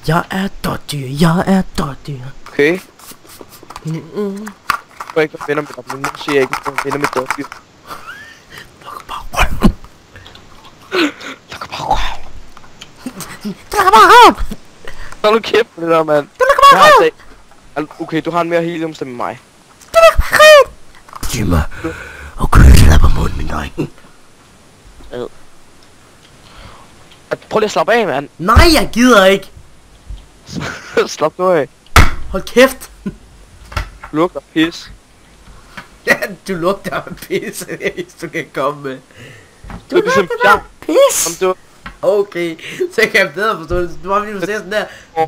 Jeg er dårdyr, jeg er dårdyr. Okay. Jeg kan ikke være venner med dig, men nu siger jeg ikke, at jeg er venner med dårdyr. Luk bare røven. Luk bare røven. Luk bare røven. Så er du kæft med det der, mand. Luk bare røven. Okay, du har en mere heliumstemme end mig. Luk bare røven. Giv mig og kysse dig på munden, min dreng. Prøv lige at slappe af, mand. Nej, jeg gider ikke. Slap nu af. Hold kæft. Lugter pis. Ja, du lugter af pis, hvis du kan komme med. Du Det er ligesom lugter af pis. Om du... Okay, så kan jeg bedre forstå det. Du var lige sådan der,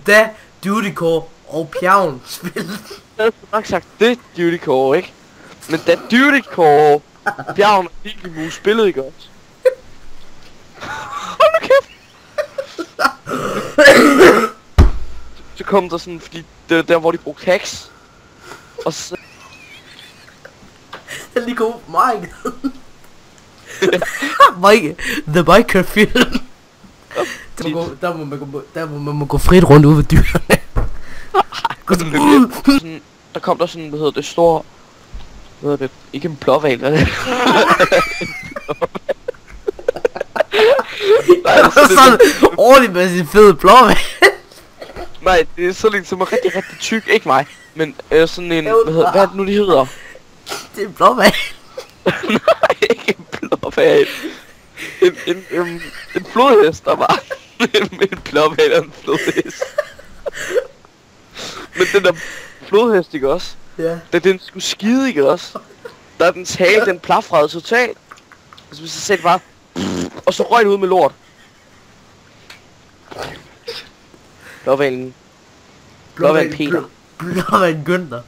da Dutycore og Pjavn spil. Jeg har nok sagt det Dutycore, ikke? Men da Dutycore, Bjørn og Pikimus spillede ikke også? Hold nu kæft! Så kom der sådan, fordi det var der, hvor de brugte hacks. Og så... Jeg lige gå Mike. Mike, the biker film. Der må man gå frit rundt ud ved dyrene. Sådan, der kom der sådan, hvad hedder det, store... Hvad hedder det? Ikke en blåval, hvad er det? Nej, det er sådan ordentligt med sin fede blåval. Nej, det er sådan en, som er rigtig, rigtig tyk. Ikke mig, men sådan en... hvad er det nu, de hedder? Det er en blåval. Nej, ikke en blåval. En flodhest, der var. En blåval og en flodhest. Men den der flodhest, ikke også? Ja. Da den skulle skide, ikke også? Der er dens hale, den plafrede totalt. Så hvis jeg sagde bare... Og så røg det ud med lort. Blåvalen Peter. Blåval Günther.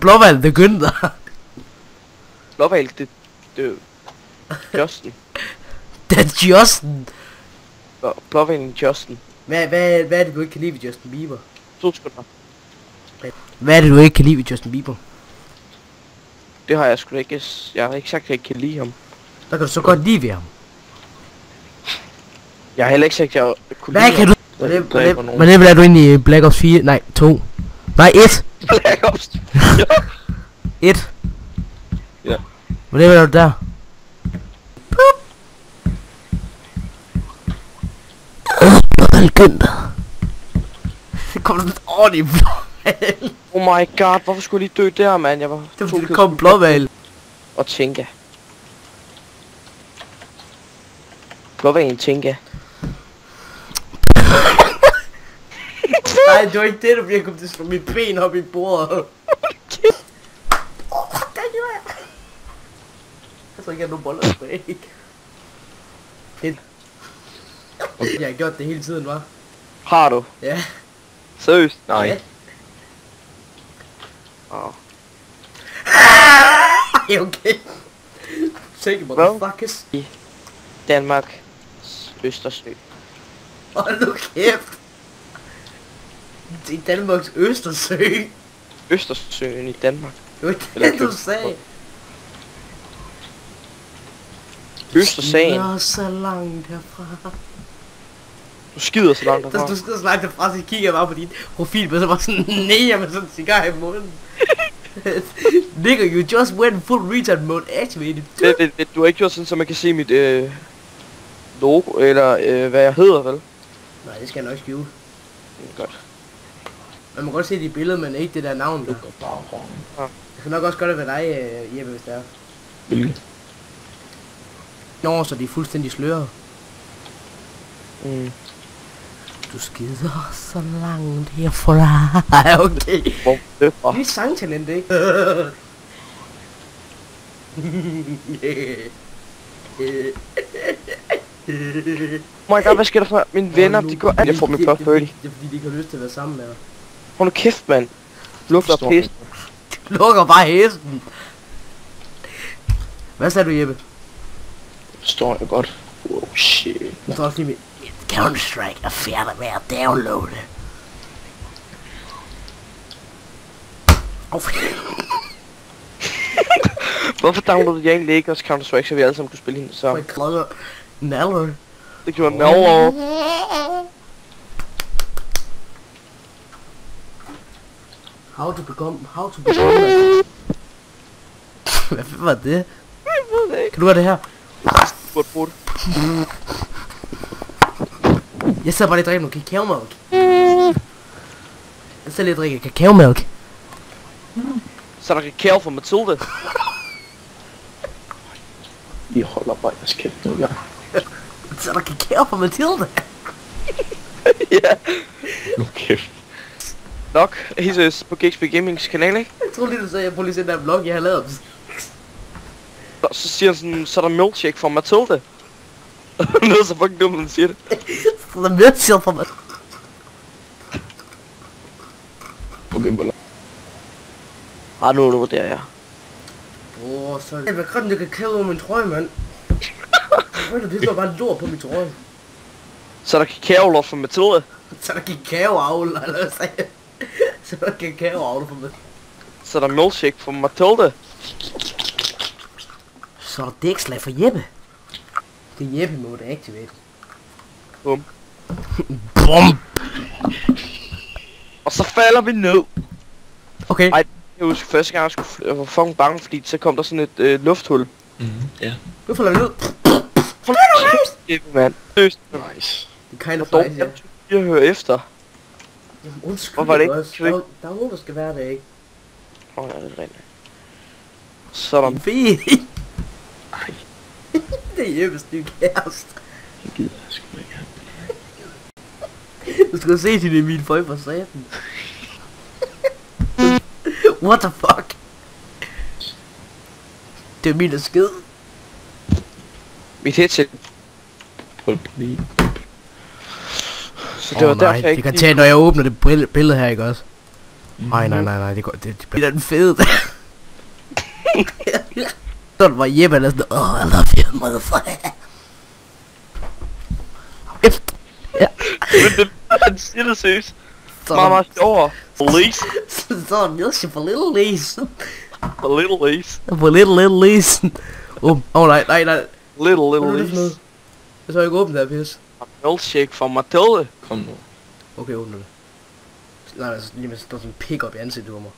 Blåval the Günther. Blåval, det Justin. Det er Justin. Blåvalen Justin. Hvad er det du ikke kan lide ved Justin Bieber? 2 sekunder. Hvad er det du ikke kan lide ved Justin Bieber? Det har jeg sgu ikke. Jeg har ikke sagt, at jeg ikke kan lide ham. Hvad kan du så godt lide ved ham? Jeg har heller ikke sagt, at jeg kunne Hvad lide kan ham. du... Hvordan er du inde i Black Ops 4? Nej, 2. Nej, 1. Black Ops 1. Ja. Hvordan er du der? Günther. Det kom sådan ordentligt blåval. Oh my god, hvorfor skulle jeg lige dø der, mand? Jeg var... Det var fordi der kom blåval. Og Tinka. Blåvalen Tinka. Nej, det var ikke det, der bliver kommet til at slå mit ben op i bordet. Den gjorde jeg. Jeg tror ikke, jeg har nogen boller tilbage. Jeg har gjort det hele tiden, hva'? Har du? Ja. Seriøst? Nej. Ja. Åh. Okay. Take motherfuckers. I Danmark Østersø. Hold nu kæft. I Danmarks Østersø. Østersøen i Danmark. Det var det, du sagde. Østersøen. Du så langt herfra. Du skider så langt derfra. Du skider så langt herfra, så kigger jeg bare på din profil, men så var sådan nære med sådan en cigar i munden. Nigga, you just went full retard mode activated. Du har ikke gjort sådan, så man kan se mit logo, eller hvad jeg hedder, vel? Nej, det skal jeg nok skjule. Godt. Man må godt se de billeder, men ikke det der navn der. Ja. Jeg kan nok også godt være dig, Jeppe, hvis det er. Hvilket? Nå, så de er fuldstændig sløret. Mm. Du skider så langt herfra. Okay. Hvor det fra? Det er sangtalent, ikke? Oh my god, hvad sker der for mine venner? De går... Jeg får min plus 30. Det er fordi, de ikke har lyst til at være sammen med dig. Hold nu kæft, mand. Lugter pis. Du lukker bare hesten. Hvad sagde du, Jeppe? Forstår jeg godt. Wow, shit. Jeg tror også lige med Counter-Strike er færdig med at downloade. Hvorfor downloadede jeg egentlig ikke også Counter-Strike, så vi alle sammen kunne spille hende sammen? Naller. Det gjorde Naller. How to become. Hvad fanden var det? Jeg ved det ikke. Kan du gøre det her? Brud. Jeg sidder bare lige og drikker noget kakaomælk. Jeg sidder lige og drikker kakaomælk. Så er der kakao for Mathilde. I holder bare jeres kæft nu, ja. Så er der kakao for Mathilde. Ja. Nu kæft. Nok, hisses på GXP Gamings kanal, ikke? Jeg tror lige du sagde, jeg prøver lige at se den der vlog, jeg har lavet. Så siger han sådan, så er der milkshake for Mathilde. Noget så fucking dumt, han siger det. Så er der milkshake for mig. Okay, boller. Nu der, ja. Så jeg vil godt lægge kakao over min trøje, mand. Det står bare lort på min trøje. Så er der kakao for Mathilde. Så er der kakaoavl, eller hvad sagde jeg? Så er der kakaoavl for mig. Så er der milkshake for Mathilde. Så er der dækslag for Jeppe. Det er Jeppe mode activate. Bum. Bum! Og så falder vi ned. Okay. Ej, jeg husker første gang, jeg var fucking bange, fordi så kom der sådan et lufthul. Ja. Nu falder vi ned. Jeppe, mand. Seriøst. Nice. Det er kind of Hvor nice, ja. dårligt jeg hører efter. Jamen undskyld, Hvorfor er det ikke også. kvik? Der er nogen, der skal være der, ikke? Ja, det er rigtigt. Så er der... Fint. Ej, Det er Jeppes nye kæreste. det gider jeg sgu ikke. Du skal se din Emil Føj for satan. What the fuck? Det er min skid. Mit headset. Prøv lige. Så det var derfor, jeg det ikke kan tage, når jeg åbner det billede her, ikke også? Nej, det går, det bliver den fede. Sådan var Jeppe, der sådan, I love you, motherfucker. Ja. Men det han siger det seriøst. Meget sjovere. Lise. Så er milkshake for little Lise. For little Lise. For little Lise. Nej. Little Lise. Jeg så ikke åbne det her pis. Milkshake for Mathilde. Kom nu. Okay, åbne det. Nej, altså lige med sådan en pik op i ansigtet på mig.